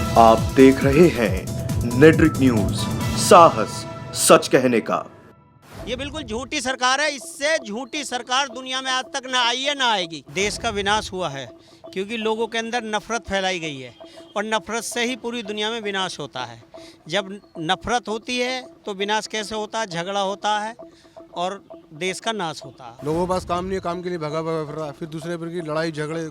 आप देख रहे हैं नेट्रिक न्यूज, साहस सच कहने का। ये बिल्कुल झूठी सरकार है। इससे झूठी सरकार दुनिया में आज तक ना आई है ना आएगी। देश का विनाश हुआ है क्योंकि लोगों के अंदर नफरत फैलाई गई है और नफरत से ही पूरी दुनिया में विनाश होता है। जब नफरत होती है तो विनाश कैसे होता है? झगड़ा होता है और देश का नाश होता है। लोगों के पास काम नहीं है, काम के लिए भगा फिर रहा, फिर दूसरे पर की लड़ाई झगड़े।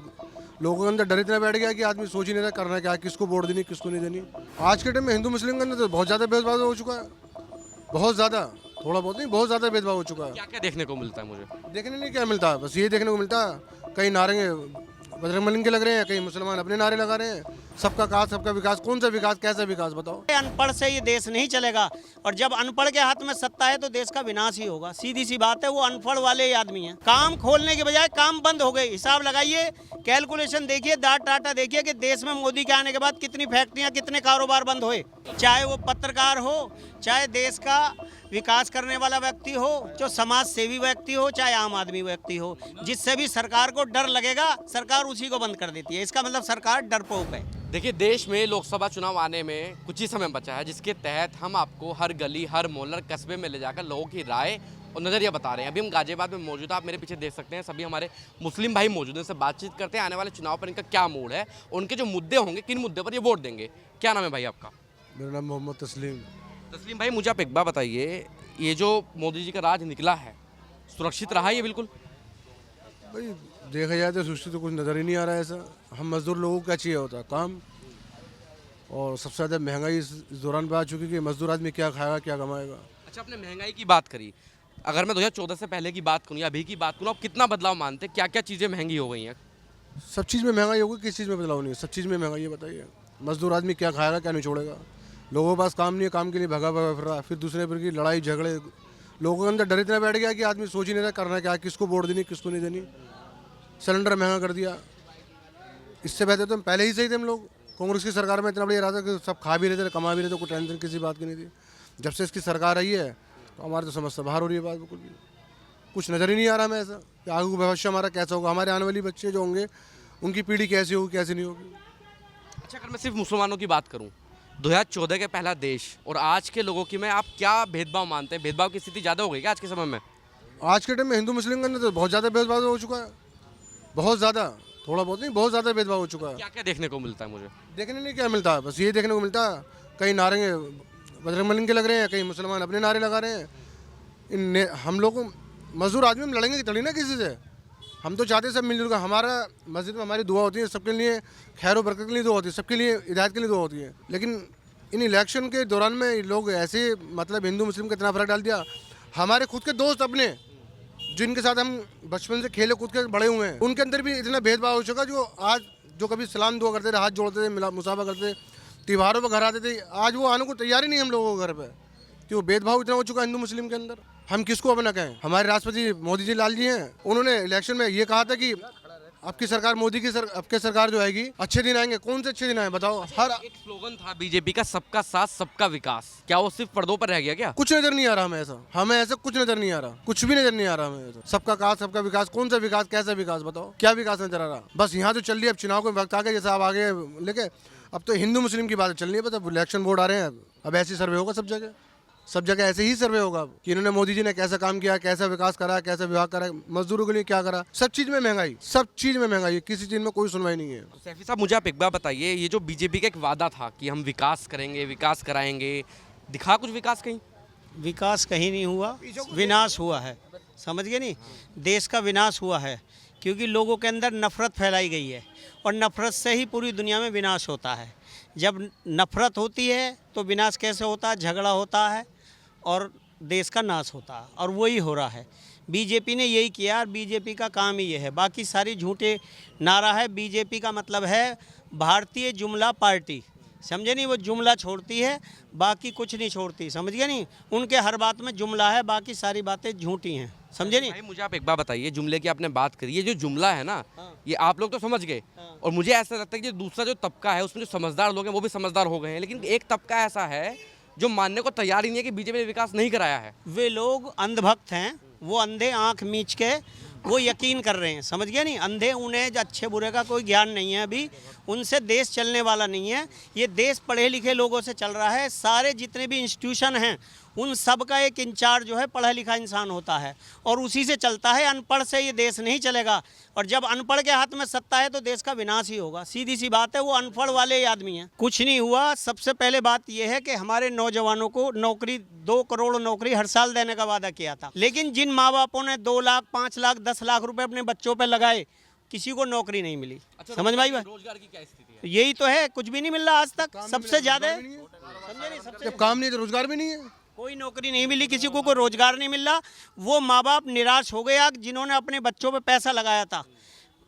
लोगों के अंदर डर इतना बैठ गया कि आदमी सोच ही नहीं रहा करना क्या, किसको वोट देनी किसको नहीं देनी। आज के टाइम में हिंदू मुस्लिम के अंदर तो बहुत ज़्यादा भेदभाव हो चुका है, बहुत ज़्यादा, थोड़ा बहुत नहीं, बहुत ज़्यादा भेदभाव हो चुका है। क्या क्या देखने को मिलता है? मुझे देखने नहीं क्या मिलता है, बस ये देखने को मिलता है कहीं नारे बजरंगबली के लग रहे हैं, कहीं मुसलमान अपने नारे लगा रहे हैं। सबका काज सबका विकास, कौन सा विकास, कैसा विकास बताओ? अनपढ़ से ये देश नहीं चलेगा और जब अनपढ़ के हाथ में सत्ता है तो देश का विनाश ही होगा। सीधी सी बात है। वो अनपढ़ वाले ही आदमी हैं। काम खोलने के बजाय काम बंद हो गए। हिसाब लगाइए, कैलकुलेशन देखिए, डाटा देखिए कि देश में मोदी के आने के बाद कितनी फैक्ट्रियां, कितने कारोबार बंद हुए। चाहे वो पत्रकार हो, चाहे देश का विकास करने वाला व्यक्ति हो, जो समाज सेवी व्यक्ति हो, चाहे आम आदमी व्यक्ति हो, जिससे भी सरकार को डर लगेगा सरकार उसी को बंद कर देती है। इसका मतलब सरकार डरपोक है। देखिए, देश में लोकसभा चुनाव आने में कुछ ही समय बचा है, जिसके तहत हम आपको हर गली, हर मोहल्ला, कस्बे में ले जाकर लोगों की राय और नज़रिया बता रहे हैं। अभी हम गाजियाबाद में मौजूद हैं। आप मेरे पीछे देख सकते हैं, सभी हमारे मुस्लिम भाई मौजूद हैं। इनसे बातचीत करते हैं आने वाले चुनाव पर इनका क्या मूड है, उनके जो मुद्दे होंगे, किन मुद्दे पर ये वोट देंगे। क्या नाम है भाई आपका? मेरा नाम मोहम्मद तस्लीम। तस्लीम भाई, मुझे आप एक बात बताइए, ये जो मोदी जी का राज निकला है, सुरक्षित रहा ये? बिल्कुल भाई देखा जाए तो सुस्ती तो कुछ नज़र ही नहीं आ रहा है ऐसा। हम मजदूर लोगों को क्या चाहिए होता है? काम। और सबसे ज़्यादा महंगाई इस दौरान पे आ चुकी है कि मजदूर आदमी क्या खाएगा, क्या कमाएगा। अच्छा, आपने महंगाई की बात करी। अगर मैं 2014 से पहले की बात करूँ या अभी की बात करूँ, आप कितना बदलाव मानते हैं? क्या क्या चीज़ें महंगी हो गई हैं? सब चीज़ में महंगाई होगी, किस चीज़ में बदलाव नहीं है? सब चीज़ में महंगाई है, बताइए। मजदूर आदमी क्या खाएगा, क्या नहीं छोड़ेगा। लोगों के पास काम नहीं है, काम के लिए भगा फिर रहा, फिर दूसरे पर की लड़ाई झगड़े। लोगों के अंदर डर इतना बैठ गया कि आदमी सोच ही नहीं रहा करना क्या, किसको वोट देनी किसको नहीं देनी। सिलेंडर महंगा कर दिया। इससे बेहतर तो हम पहले ही सही थे। हम लोग कांग्रेस की सरकार में इतना बढ़िया रहा था कि सब खा भी रहे थे, कमा भी रहे थे, कोई टेंशन किसी बात की नहीं थी। जब से इसकी सरकार आई है तो हमारे तो समझ से बाहर हो रही है बात। बिल्कुल भी कुछ नज़र ही नहीं आ रहा हमें ऐसा कि आगे भविष्य हमारा कैसा होगा, हमारे आने वाली बच्चे जो होंगे उनकी पीढ़ी कैसी होगी, कैसी नहीं होगी। अच्छा, अगर मैं सिर्फ मुसलमानों की बात करूं, 2014 के पहला देश और आज के लोगों की में आप क्या भेदभाव मानते हैं? भेदभाव की स्थिति ज़्यादा हो गई क्या आज के समय में? आज के टाइम में हिंदू मुस्लिम के अंदर तो बहुत ज़्यादा भेदभाव हो चुका है, बहुत ज़्यादा, थोड़ा बहुत नहीं, बहुत ज़्यादा भेदभाव हो चुका है। क्या क्या देखने को मिलता है? मुझे देखने नहीं क्या मिलता है, बस ये देखने को मिलता है कहीं नारे बजरंगबली के लग रहे हैं, कहीं मुसलमान अपने नारे लगा रहे हैं। हम लोग मजदूर आदमी हम लड़ेंगे थोड़ी ना किसी से। हम तो चाहते हैं सब मिलजुल कर। हमारा मस्जिद में हमारी दुआ होती है, सबके लिए खैर और बरकत के लिए दुआ होती है, सबके लिए हिदायत के लिए दुआ होती है। लेकिन इन इलेक्शन के दौरान में लोग ऐसे मतलब हिंदू मुस्लिम का इतना फर्क डाल दिया। हमारे खुद के दोस्त अपने जिनके साथ हम बचपन से खेले कूद के बड़े हुए हैं, उनके अंदर भी इतना भेदभाव हो चुका। जो आज जो कभी सलाम दुआ करते थे, हाथ जोड़ते थे, मुसाफा करते थे, त्योहारों पर घर आते थे, आज वो आने को तैयार ही नहीं हम लोगों को घर पर। कि वो भेदभाव इतना हो चुका हिंदू मुस्लिम के अंदर। हम किसको अपना कहें? हमारे राष्ट्रपति मोदी जी लाल जी हैं, उन्होंने इलेक्शन में ये कहा था कि आपकी सरकार मोदी की आपके सरकार जो आएगी अच्छे दिन आएंगे। कौन से अच्छे दिन आए बताओ? हर एक स्लोगन था बीजेपी का, सबका साथ सबका विकास। क्या वो सिर्फ पर्दों पर रह गया क्या? कुछ नजर नहीं आ रहा हमें ऐसा कुछ नजर नहीं आ रहा, कुछ भी नजर नहीं आ रहा हमें ऐसा। सबका काज सबका विकास, कौन सा विकास, कैसा विकास बताओ? क्या विकास नजर आ रहा? बस यहाँ तो चल रही है। अब चुनाव के वक्त आ गए, जैसा आप आगे लेके अब तो हिंदू मुस्लिम की बात चल रही है। बस अब इलेक्शन बोर्ड आ रहे हैं, अब ऐसे सर्वे होगा सब जगह। सब जगह ऐसे ही सर्वे होगा कि इन्होंने मोदी जी ने कैसा काम किया, कैसा विकास करा, कैसा विभाग करा, मजदूरों के लिए क्या करा। सब चीज़ में महंगाई, सब चीज़ में महंगाई, किसी चीज़ में कोई सुनवाई नहीं है। तो सैफी साहब, मुझे आप एक बात बताइए, ये जो बीजेपी का एक वादा था कि हम विकास करेंगे, विकास कराएंगे, दिखा कुछ विकास कहीं? विकास कहीं नहीं हुआ, विनाश हुआ है। समझ गए नहीं? देश का विनाश हुआ है क्योंकि लोगों के अंदर नफरत फैलाई गई है और नफरत से ही पूरी दुनिया में विनाश होता है। जब नफरत होती है तो विनाश कैसे होता है? झगड़ा होता है और देश का नाश होता है, और वही हो रहा है। बीजेपी ने यही किया और बीजेपी का काम ही ये है। बाकी सारी झूठे नारा है। बीजेपी का मतलब है भारतीय जुमला पार्टी। समझे नहीं? वो जुमला छोड़ती है, बाकी कुछ नहीं छोड़ती। समझ गए नहीं? उनके हर बात में जुमला है, बाकी सारी बातें झूठी हैं। समझे नहीं? भाई, मुझे आप एक बात बताइए, जुमले की आपने बात करी, ये जो जुमला है ना, ये आप लोग तो समझ गए, और मुझे ऐसा लगता है कि दूसरा जो तबका है उसमें जो समझदार लोग हैं वो भी समझदार हो गए हैं, लेकिन एक तबका ऐसा है जो मानने को तैयार ही नहीं है कि बीजेपी ने विकास नहीं कराया है। वे लोग अंधभक्त हैं। वो अंधे आंख मीच के वो यकीन कर रहे हैं, समझ गए नहीं। अंधे उन्हें अच्छे बुरे का कोई ज्ञान नहीं है अभी, उनसे देश चलने वाला नहीं है। ये देश पढ़े लिखे लोगों से चल रहा है। सारे जितने भी इंस्टीट्यूशन हैं उन सब का एक इंचार्ज जो है पढ़ा लिखा इंसान होता है और उसी से चलता है। अनपढ़ से ये देश नहीं चलेगा और जब अनपढ़ के हाथ में सत्ता है तो देश का विनाश ही होगा। सीधी सी बात है, वो अनपढ़ वाले ही आदमी हैं। कुछ नहीं हुआ। सबसे पहले बात यह है कि हमारे नौजवानों को नौकरी 2 करोड़ नौकरी हर साल देने का वादा किया था, लेकिन जिन माँ बापों ने 2 लाख 5 लाख 10 लाख रुपए अपने बच्चों पर लगाए, किसी को नौकरी नहीं मिली। समझ में आई बात? रोजगार की क्या स्थिति है? यही तो है, कुछ भी नहीं मिल रहा आज तक। सबसे ज्यादा समझे नहीं, सबसे जब काम नहीं है तो रोजगार भी नहीं है। कोई नौकरी नहीं मिली किसी को, कोई रोजगार नहीं मिल रहा। वो माँ बाप निराश हो गया जिन्होंने अपने बच्चों पे पैसा लगाया था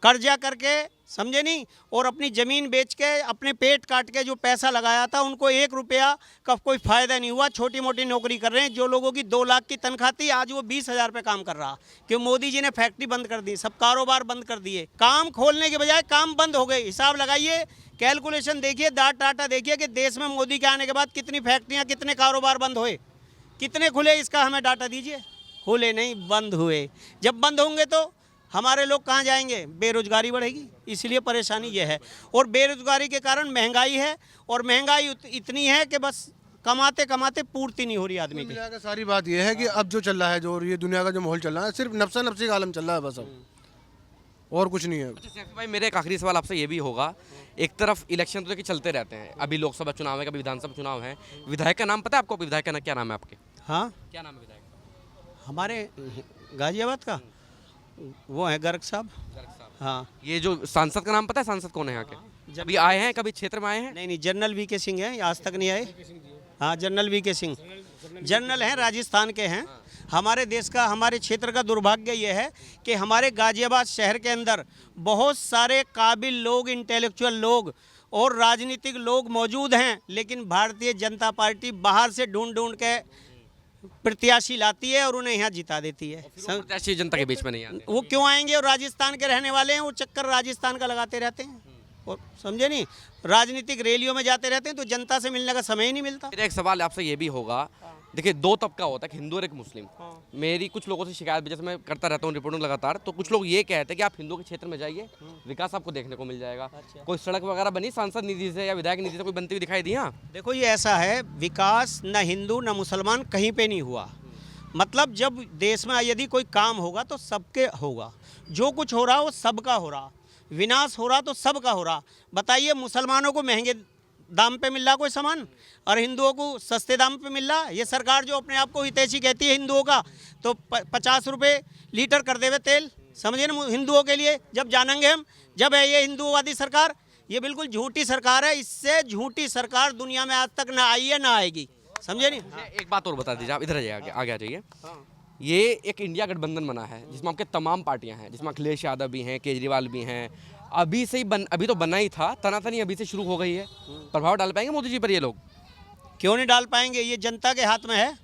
कर्जा करके, समझे नहीं, और अपनी ज़मीन बेच के अपने पेट काट के जो पैसा लगाया था उनको 1 रुपया का कोई फ़ायदा नहीं हुआ। छोटी मोटी नौकरी कर रहे हैं। जो लोगों की 2 लाख की तनख्वाह थी आज वो 20,000 पे काम कर रहा, क्यों? मोदी जी ने फैक्ट्री बंद कर दी, सब कारोबार बंद कर दिए। काम खोलने के बजाय काम बंद हो गए। हिसाब लगाइए, कैलकुलेशन देखिए, डाटा देखिए कि देश में मोदी के आने के बाद कितनी फैक्ट्रियाँ, कितने कारोबार बंद हुए, कितने खुले, इसका हमें डाटा दीजिए। खुले नहीं, बंद हुए। जब बंद होंगे तो हमारे लोग कहाँ जाएंगे? बेरोजगारी बढ़ेगी, इसलिए परेशानी यह है। और बेरोजगारी के कारण महंगाई है, और महंगाई इतनी है कि बस कमाते कमाते पूर्ति नहीं हो रही आदमी की। सारी बात यह है कि अब जो चल रहा है, जो ये दुनिया का जो माहौल चल रहा है, सिर्फ नफसा नफसी का आलम चल रहा है बस, अब और कुछ नहीं है। अच्छा सैफ भाई, मेरा एक आखिरी सवाल आपसे ये भी होगा, एक तरफ इलेक्शन तो देखिए चलते रहते हैं, अभी लोकसभा चुनाव है, कभी विधानसभा चुनाव है। विधायक का नाम पता है आपको? विधायक का क्या नाम है आपके? हाँ, क्या नाम है विधायक का? हमारे गाजियाबाद का वो है गर्ग साहब। हाँ। ये जो सांसद का नाम पता है? सांसद कौन है यहाँ के? अभी आए हैं, कभी क्षेत्र में आए हैं? नहीं, जनरल वी के सिंह हैं, आज तक नहीं आए। हाँ, जनरल वी के सिंह जनरल हैं, राजस्थान के हैं। हमारे देश का, हमारे क्षेत्र का दुर्भाग्य ये है कि हमारे गाजियाबाद शहर के अंदर बहुत सारे काबिल लोग, इंटेलेक्चुअल लोग और राजनीतिक लोग मौजूद हैं, लेकिन भारतीय जनता पार्टी बाहर से ढूंढ के प्रत्याशी लाती है और उन्हें यहाँ जिता देती है। प्रत्याशी जनता के बीच में नहीं आते। वो क्यों आएंगे? और राजस्थान के रहने वाले हैं, वो चक्कर राजस्थान का लगाते रहते हैं, और समझे नहीं, राजनीतिक रैलियों में जाते रहते हैं, तो जनता से मिलने का समय ही नहीं मिलता। मेरा एक सवाल आपसे ये भी होगा, देखिए 2 तबका होता है, एक हिंदू और एक मुस्लिम। मेरी कुछ लोगों से शिकायत भी, जैसे मैं करता रहता हूँ रिपोर्टिंग लगातार, तो कुछ लोग ये कहते हैं कि आप हिंदू के क्षेत्र में जाइए, विकास आपको देखने को मिल जाएगा। कोई सड़क वगैरह बनी सांसद निधि से या विधायक निधि से कोई बनती हुई दिखाई दी? हाँ, देखो ये ऐसा है, विकास न हिंदू न मुसलमान कहीं पे नहीं हुआ। मतलब जब देश में यदि कोई काम होगा तो सबके होगा, जो कुछ हो रहा वो सबका हो रहा, विनाश हो रहा तो सबका हो रहा। बताइए, मुसलमानों को महंगे दाम पे मिल रहा कोई सामान और हिंदुओं को सस्ते दाम पे मिल रहा? ये सरकार जो अपने आप को हितैषी कहती है हिंदुओं का, तो 50 रुपये लीटर कर देवे तेल, समझिए ना, हिंदुओं के लिए। जब जानेंगे हम, जब है ये हिंदुवादी सरकार, ये बिल्कुल झूठी सरकार है। इससे झूठी सरकार दुनिया में आज तक ना आई है, ना आएगी, समझे नहीं। एक बात और बता दीजिए, आप इधर आगे आ जाइए। ये एक इंडिया गठबंधन बना है जिसमें आपके तमाम पार्टियां हैं, जिसमें अखिलेश यादव भी हैं, केजरीवाल भी हैं। अभी से ही अभी तो बनना ही था, तनातनी अभी से शुरू हो गई है। प्रभाव डाल पाएंगे मोदी जी पर ये लोग? क्यों नहीं डाल पाएंगे? ये जनता के हाथ में है,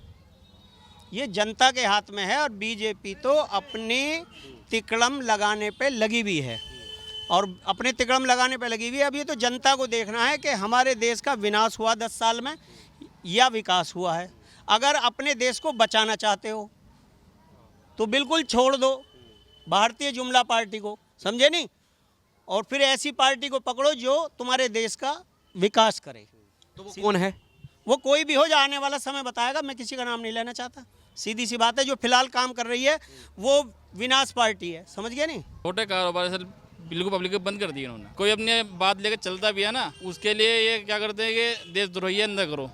ये जनता के हाथ में है। और बीजेपी तो अपने तिकड़म लगाने पे लगी हुई है, और अपने तिकड़म लगाने पे लगी हुई है। अब ये तो जनता को देखना है कि हमारे देश का विनाश हुआ 10 साल में या विकास हुआ है। अगर अपने देश को बचाना चाहते हो तो बिल्कुल छोड़ दो भारतीय जुमला पार्टी को, समझे नहीं, और फिर ऐसी पार्टी को पकड़ो जो तुम्हारे देश का विकास करे। तो वो कौन है? वो कोई भी हो, जो आने वाला समय बताएगा। मैं किसी का नाम नहीं लेना चाहता, सीधी सी बात है। जो फिलहाल काम कर रही है वो विनाश पार्टी है, समझ गए नहीं। छोटे कारोबार सर बिल्कुल पब्लिक को बंद कर दिए उन्होंने। कोई अपने बात लेकर चलता भी है ना, उसके लिए ये क्या करते हैं कि देशद्रोही अंदर करो।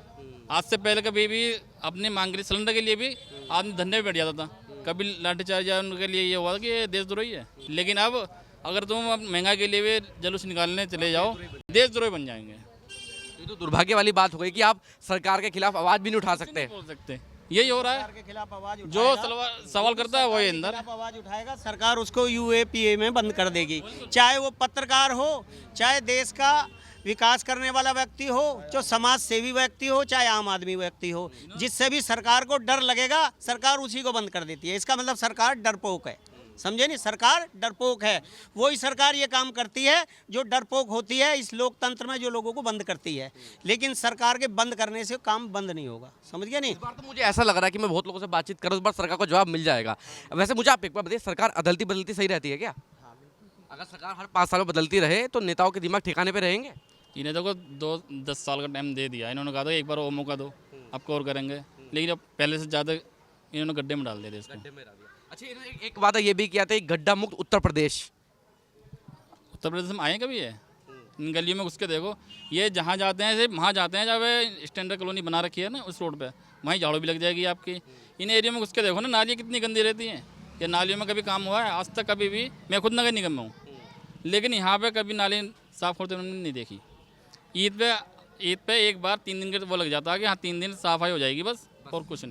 आज से पहले कभी भी अपनी मांग के लिए, सिलेंडर के लिए भी आदमी धरने में बैठ जाता था, कभी लाठीचार्ज उनके लिए ये हुआ कि ये देशद्रोही है। लेकिन अब अगर तुम महंगाई के लिए भी जुलूस निकालने चले जाओ, देशद्रोही बन जाएंगे। ये तो दुर्भाग्य वाली बात हो गई कि आप सरकार के खिलाफ आवाज भी नहीं उठा सकते। बोल सकते, यही हो रहा है। के खिलाफ आवाज जो सवाल करता है वही अंदर आवाज उठाएगा, सरकार उसको यूएपीए में बंद कर देगी। चाहे वो पत्रकार हो, चाहे देश का विकास करने वाला व्यक्ति हो, जो समाज सेवी व्यक्ति हो, चाहे आम आदमी व्यक्ति हो, जिससे भी सरकार को डर लगेगा सरकार उसी को बंद कर देती है। इसका मतलब सरकार डरपोक है, समझे नहीं, सरकार डरपोक है। वही सरकार ये काम करती है जो डरपोक होती है इस लोकतंत्र में, जो लोगों को बंद करती है। लेकिन सरकार के बंद करने से काम बंद नहीं होगा, समझ गया नहीं। इस बार तो मुझे ऐसा लग रहा है कि मैं बहुत लोगों से बातचीत कर रहा हूं, इस बार सरकार को जवाब मिल जाएगा। वैसे मुझे आप एक बार बताइए, सरकार अदलती बदलती सही रहती है क्या? अगर सरकार हर 5 साल में बदलती रहे तो नेताओं के दिमाग ठिकाने पे रहेंगे? इन्हें देखो 10 साल का टाइम दे दिया, इन्होंने कहा था एक बार और मौका दो, आपको और करेंगे, लेकिन अब पहले से ज़्यादा इन्होंने गड्ढे में डाल दिया देश को। अच्छा, इन्होंने एक वादा ये भी किया था, गड्ढा मुक्त उत्तर प्रदेश। उत्तर प्रदेश में आए कभी है? इन गलियों में घुस के देखो, ये जहाँ जाते हैं सिर्फ वहाँ जाते हैं जब स्टैंडर्ड कॉलोनी बना रखी है ना उस रोड पे, वहीं झाड़ू भी लग जाएगी आपकी। इन एरिया में घुस के देखो ना, नालियाँ कितनी गंदी रहती हैं। ये नालियों में कभी काम हुआ है आज तक? कभी भी। मैं खुद नगर निगम में हूँ, लेकिन यहाँ पे कभी नाली साफ़ होते उन्होंने नहीं देखी। ईद पे एक बार 3 दिन के वो लग जाता है कि हाँ 3 दिन सफाई हो जाएगी बस, और कुछ नहीं।